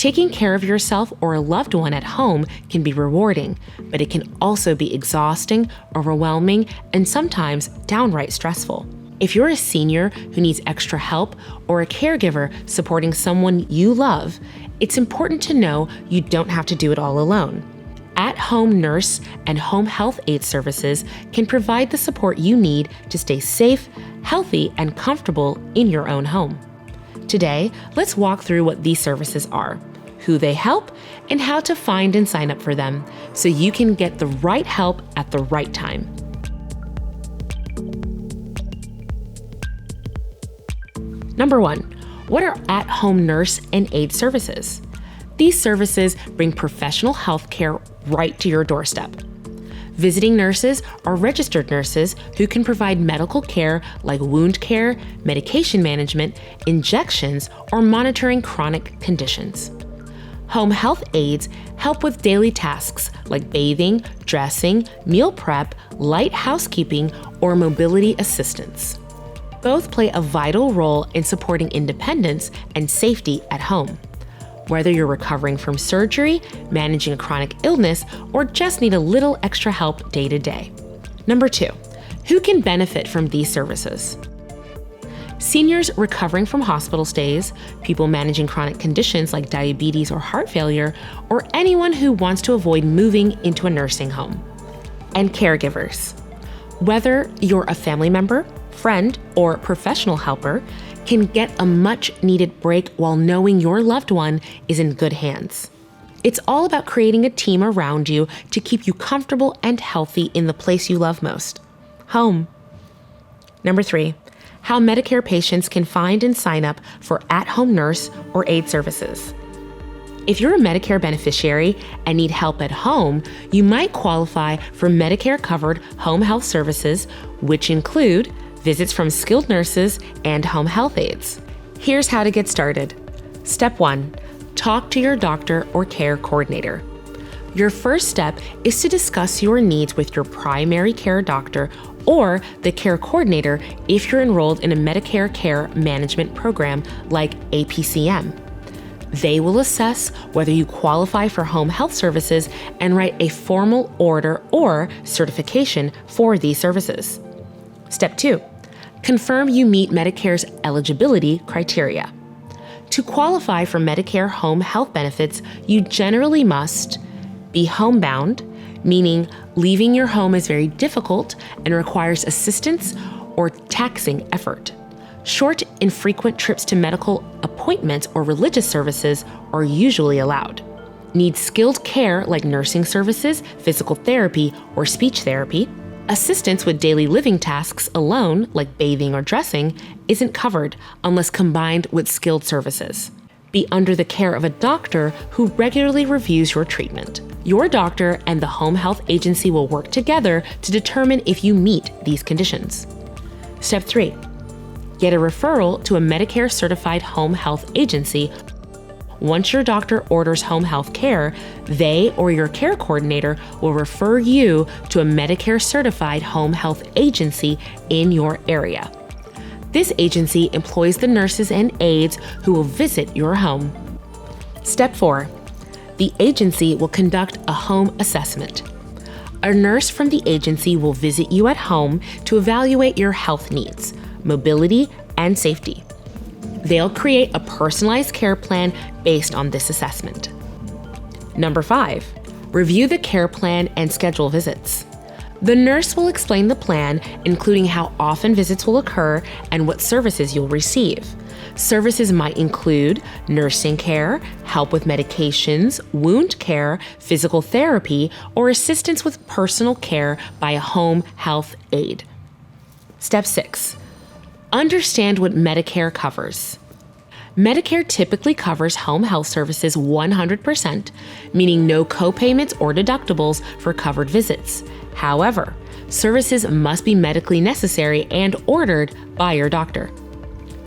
Taking care of yourself or a loved one at home can be rewarding, but it can also be exhausting, overwhelming, and sometimes downright stressful. If you're a senior who needs extra help or a caregiver supporting someone you love, it's important to know you don't have to do it all alone. At-home nurse and home health aide services can provide the support you need to stay safe, healthy, and comfortable in your own home. Today, let's walk through what these services are, who they help, and how to find and sign up for them so you can get the right help at the right time. Number 1, what are at-home nurse and aide services? These services bring professional health care right to your doorstep. Visiting nurses are registered nurses who can provide medical care like wound care, medication management, injections, or monitoring chronic conditions. Home health aides help with daily tasks like bathing, dressing, meal prep, light housekeeping, or mobility assistance. Both play a vital role in supporting independence and safety at home. Whether you're recovering from surgery, managing a chronic illness, or just need a little extra help day to day. Number 2, who can benefit from these services? Seniors recovering from hospital stays, people managing chronic conditions like diabetes or heart failure, or anyone who wants to avoid moving into a nursing home. And caregivers. Whether you're a family member, friend, or professional helper, can get a much-needed break while knowing your loved one is in good hands. It's all about creating a team around you to keep you comfortable and healthy in the place you love most, home. Number 3, how Medicare patients can find and sign up for at-home nurse or aide services. If you're a Medicare beneficiary and need help at home, you might qualify for Medicare-covered home health services, which include visits from skilled nurses and home health aides. Here's how to get started. Step 1, talk to your doctor or care coordinator. Your first step is to discuss your needs with your primary care doctor or the care coordinator if you're enrolled in a Medicare care management program like APCM. They will assess whether you qualify for home health services and write a formal order or certification for these services. Step 2, confirm you meet Medicare's eligibility criteria. To qualify for Medicare home health benefits, you generally must be homebound, meaning leaving your home is very difficult and requires assistance or taxing effort. Short, infrequent trips to medical appointments or religious services are usually allowed. Need skilled care like nursing services, physical therapy, or speech therapy. Assistance with daily living tasks alone, like bathing or dressing, isn't covered unless combined with skilled services. Be under the care of a doctor who regularly reviews your treatment. Your doctor and the home health agency will work together to determine if you meet these conditions. Step 3, get a referral to a Medicare-Certified home health agency. Once your doctor orders home health care, they or your care coordinator will refer you to a Medicare-certified home health agency in your area. This agency employs the nurses and aides who will visit your home. Step 4, the agency will conduct a home assessment. A nurse from the agency will visit you at home to evaluate your health needs, mobility, and safety. They'll create a personalized care plan based on this assessment. Number 5, review the care plan and schedule visits. The nurse will explain the plan, including how often visits will occur and what services you'll receive. Services might include nursing care, help with medications, wound care, physical therapy, or assistance with personal care by a home health aide. Step 6, understand what Medicare covers. Medicare typically covers home health services 100%, meaning no co-payments or deductibles for covered visits. However, services must be medically necessary and ordered by your doctor.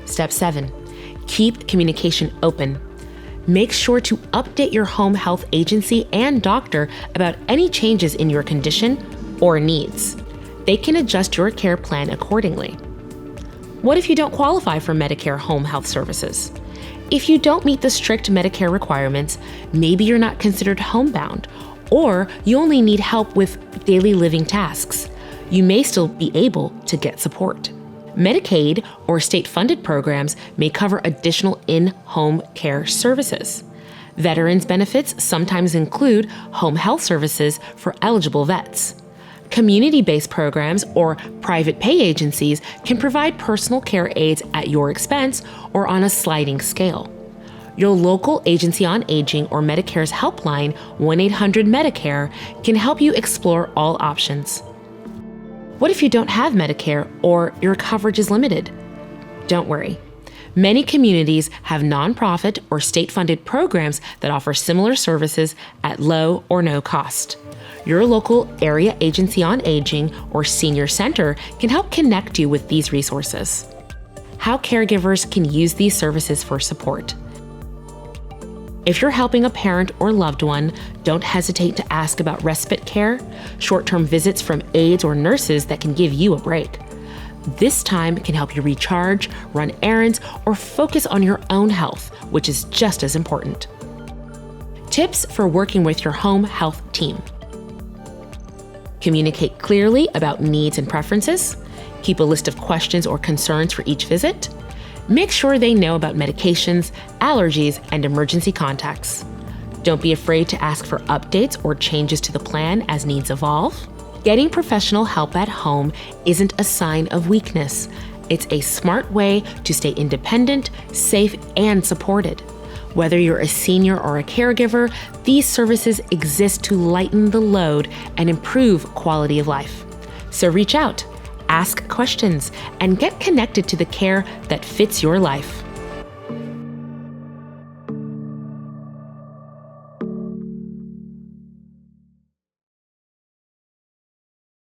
Step 7, keep communication open. Make sure to update your home health agency and doctor about any changes in your condition or needs. They can adjust your care plan accordingly. What if you don't qualify for Medicare home health services? If you don't meet the strict Medicare requirements, maybe you're not considered homebound, or you only need help with daily living tasks, you may still be able to get support. Medicaid or state-funded programs may cover additional in-home care services. Veterans benefits sometimes include home health services for eligible vets. Community-based programs or private pay agencies can provide personal care aides at your expense or on a sliding scale. Your local Agency on Aging or Medicare's helpline, 1-800-MEDICARE, can help you explore all options. What if you don't have Medicare or your coverage is limited? Don't worry. Many communities have nonprofit or state-funded programs that offer similar services at low or no cost. Your local area Agency on Aging or senior center can help connect you with these resources. How caregivers can use these services for support. If you're helping a parent or loved one, don't hesitate to ask about respite care, short-term visits from aides or nurses that can give you a break. This time can help you recharge, run errands, or focus on your own health, which is just as important. Tips for working with your home health team. Communicate clearly about needs and preferences. Keep a list of questions or concerns for each visit. Make sure they know about medications, allergies, and emergency contacts. Don't be afraid to ask for updates or changes to the plan as needs evolve. Getting professional help at home isn't a sign of weakness. It's a smart way to stay independent, safe, and supported. Whether you're a senior or a caregiver, these services exist to lighten the load and improve quality of life. So reach out, ask questions, and get connected to the care that fits your life.